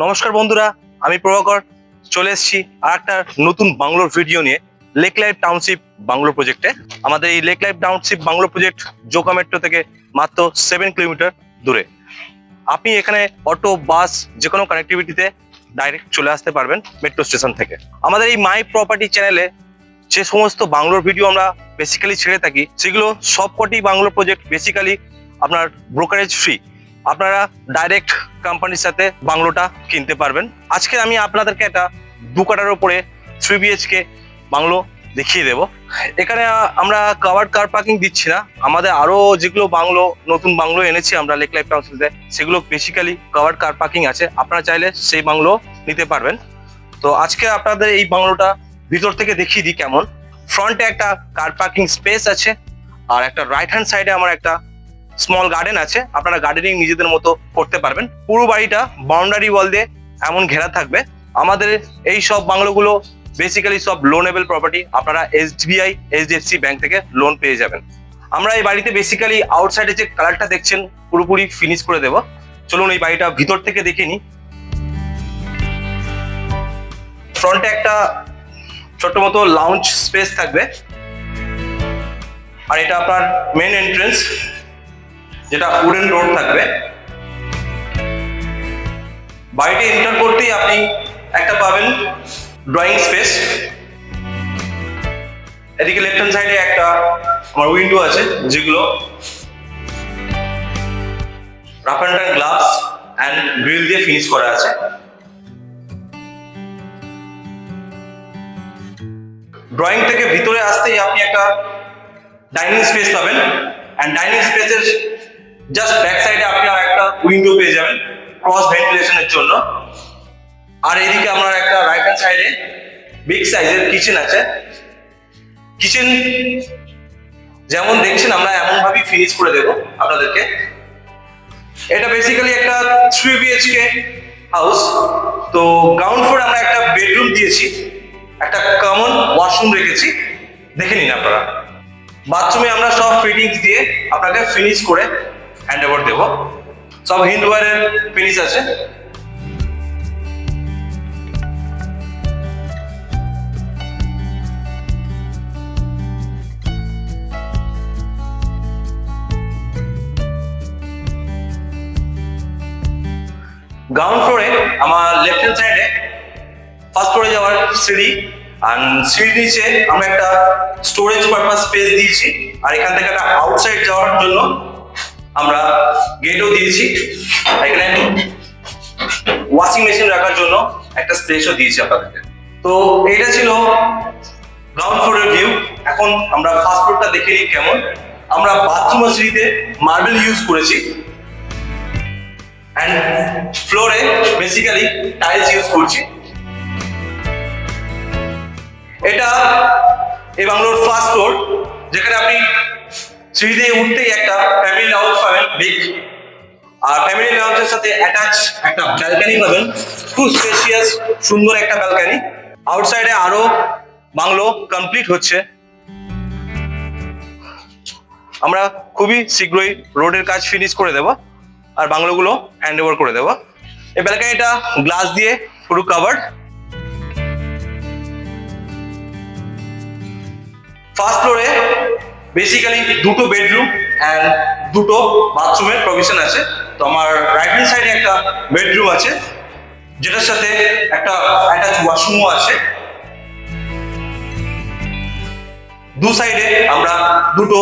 নমস্কার বন্ধুরা, আমি প্রভাকর চলে এসেছি আর একটা নতুন বাংলোর ভিডিও নিয়ে। লেক লাইফ টাউনশিপ বাংলো প্রজেক্টে। আমাদের এই lake life township bungalow project Joka metro থেকে মাত্র 7 কিলোমিটার দূরে। আপনি এখানে অটো, বাস, যে কোনো কানেক্টিভিটিতে ডাইরেক্ট চলে আসতে পারবেন মেট্রো স্টেশন থেকে। আমাদের এই মাই প্রপার্টি চ্যানেলে যে সমস্ত বাংলোর ভিডিও আমরা বেসিক্যালি ছেড়ে থাকি, সেগুলো সবকটি বাংলো প্রজেক্ট বেসিক্যালি আপনার ব্রোকারেজ ফ্রি। আপনারা ডাইরেক্ট কোম্পানির সাথে বাংলোটা কিনতে পারবেন। আজকে আমি আপনাদেরকে একটা 2 কাঠার উপরে 3 BHK বাংলো দেখিয়ে দেব। এখানে আমরা কাভার্ড কার পার্কিং দিচ্ছি না। আমাদের আরো যেগুলো বাংলো, নতুন বাংলো এনেছি আমরা লেক লাইফ টাউনশিপে, সেগুলো বেসিক্যালি কাভার্ড কার পার্কিং আছে। আপনারা চাইলে সেই বাংলো নিতে পারবেন। তো আজকে আপনাদের এই বাংলোটা ভিতর থেকে দেখিয়ে দিই কেমন। ফ্রন্টে একটা কার পার্কিং স্পেস আছে, আর একটা রাইট হ্যান্ড সাইডে আমার একটা স্মল গার্ডেন আছে। আপনারা গার্ডেনিং নিজেদের মতো করতে পারবেন। পুরো বাড়িটা বাউন্ডারি ওয়াল দিয়ে এমন ঘেরা থাকবে। আমাদের এই সব বাংলোগুলো বেসিক্যালি সব লোনেবল প্রপার্টি। আপনারা SBI, HDFC ব্যাংক থেকে লোন পেয়ে যাবেন। আমরা এই বাড়িতে বেসিক্যালি আউটসাইডে যে কালারটা দেখছেন পুরোপুরি ফিনিশ করে দেব। চলুন এই বাড়িটা ভিতর থেকে দেখে নিই। ফ্রন্টে একটা ছোট মতো লাউঞ্জ স্পেস থাকবে, আর এটা আপনার মেন এন্ট্রেন্স, যেটা উডেন ডোর থাকবে। বাড়িতে এন্টার করতেই আপনি একটা পাবেন ড্রয়িং স্পেস। এদিকে লেফট হ্যান্ড সাইডে একটা আমার উইন্ডো আছে, যেগুলো রাফ অ্যান্ড টান গ্লাস অ্যান্ড গ্রিল দিয়ে ফিনিশ করা আছে। ড্রয়িং থেকে ভিতরে আসতেই আপনি একটা ডাইনিং স্পেস পাবেন, অ্যান্ড ডাইনিং স্পেসের জাস্ট ব্যাক সাইডে আপনি আর একটা উইন্ডো পেয়ে যাবেন ক্রস ভেন্টিলেশনের জন্য। আর এদিকে আমার একটা রাইট হ্যান্ড সাইডে বিগ সাইজের কিচেন আছে। কিচেন যেমন দেখছেন আমরা এমন ভাবেই ফিনিশ করে দেব আপনাদেরকে। এটা বেসিক্যালি একটা 3 BHK হাউস। তো গ্রাউন্ড ফ্লোরে আমরা একটা বেডরুম দিয়েছি, একটা কমন ওয়াশরুম রেখেছি, দেখে নিন আপনারা। বাথরুমে আমরা সব ফিটিংস দিয়ে আপনাকে ফিনিশ করে হ্যান্ড ওভার দেবো। সব হিন্ডওয়ারের ফিনিশ আছে। গ্রাউন্ড ফ্লোরে আমার লেফট হ্যান্ড সাইডে ফার্স্ট ফ্লোরে যাওয়ার সিঁড়ি, আর সিঁড়ির নিচে আমরা একটা স্টোরেজ পারপাস স্পেস দিয়েছি, আর এখান থেকে একটা আউটসাইড যাওয়ার জন্য আমরা গেটও দিয়েছি। এখানে ওয়াশিং মেশিন রাখার জন্য একটা স্পেসও দিয়েছি আপনাদেরকে। তো এটা ছিল গ্রাউন্ড ফ্লোরের ভিউ। এখন আমরা ফার্স্ট ফ্লোরটা দেখে নিই কেমন। আমরা বাথরুম আর সিঁড়িতে মার্বেল ইউজ করেছি, অ্যান্ড ফ্লোরে বেসিক্যালি টাইলস ইউজ করছি। এটা এই বাংলোর ফার্স্ট ফ্লোর, যেখানে আপনি সিঁড়ি দিয়ে উঠতেই একটা ফ্যামিলি লাউঞ্জ পাবেন বিগ, আর ফ্যামিলি লাউঞ্জের সাথে অ্যাটাচ একটা ব্যালকনি পাবেন, খুব স্পেশিয়াস সুন্দর একটা ব্যালকনি। আউটসাইডে আরো বাংলো কমপ্লিট হচ্ছে। আমরা খুবই শীঘ্রই রোডের কাজ ফিনিশ করে দেব আর বাংলোগুলো হ্যান্ড ওভার করে দেব। এই ব্যালকনিটা গ্লাস দিয়ে পুরো কাভার্ড। ফার্স্ট ফ্লোরে বেসিক্যালি 2টো বেডরুম অ্যান্ড 2টো বাথরুমের প্রভিশন আছে। তো আমার রাইট হ্যান্ড সাইডে একটা বেডরুম আছে, যেটার সাথে একটা অ্যাটাচ ওয়াশরুমও আছে। দু সাইডে আমরা 2টো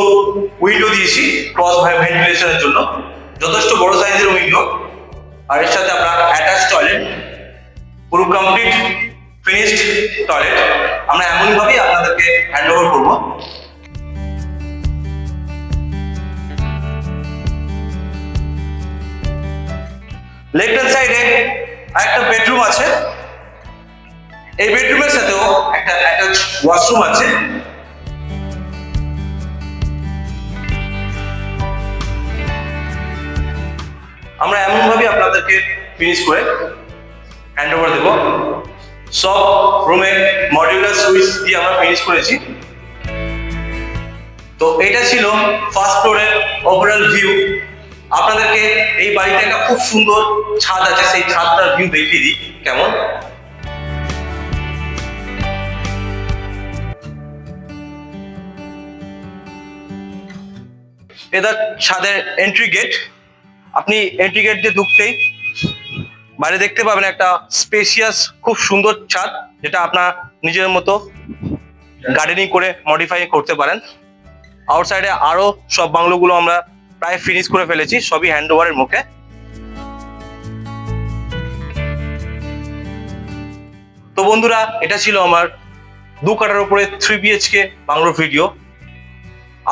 উইন্ডো দিয়েছি ক্রস ভেন্টিলেশনের জন্য, যথেষ্ট বড় সাইজের উইন্ডো। আর এর সাথে আমরা অ্যাটাচ টয়লেট, পুরো কমপ্লিট ফিনিশড টয়লেট আমরা এমন ভাবেই আপনাদেরকে হ্যান্ড ওভার করবো। লেফট হ্যান্ড সাইডে একটা বেডরুম আছে। এই বেডরুমের সাথেও একটা অ্যাটাচ ওয়াশরুম আছে। আমরা এমন ভাবে আপনাদেরকে ফিনিশ করে হ্যান্ড ওভার দেব। সব রুমে মডিউলার সুইচ দিয়ে আমরা ফিনিশ করেছি। তো এটা ছিল ফার্স্ট ফ্লোরের ওভারঅল ভিউ। আপনাদেরকে এই বাড়িতে একটা খুব সুন্দর ছাদ আছে, সেই ছাদটার ভিউ দেখিয়ে দিই কেমন। এটা ছাদের এন্ট্রি গেট। আপনি এন্ট্রি গেট দিয়ে ঢুকতেই বাইরে দেখতে পাবেন একটা স্পেশিয়াস খুব সুন্দর ছাদ, যেটা আপনার নিজের মতো গার্ডেনিং করে মডিফাই করতে পারেন। আউটসাইডে আরো সব বাংলোগুলো আমরা প্রায় ফিনিশ করে ফেলেছি, সবই হ্যান্ড ওভারের মুখে। তো বন্ধুরা, এটা ছিল আমার 2 কাঠার উপরে 3 BHK বাংলোর ভিডিও।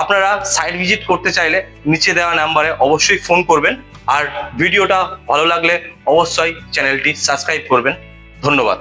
আপনারা সাইট ভিজিট করতে চাইলে নিচে দেওয়া নাম্বারে অবশ্যই ফোন করবেন, আর ভিডিওটা ভালো লাগলে অবশ্যই চ্যানেলটি সাবস্ক্রাইব করবেন। ধন্যবাদ।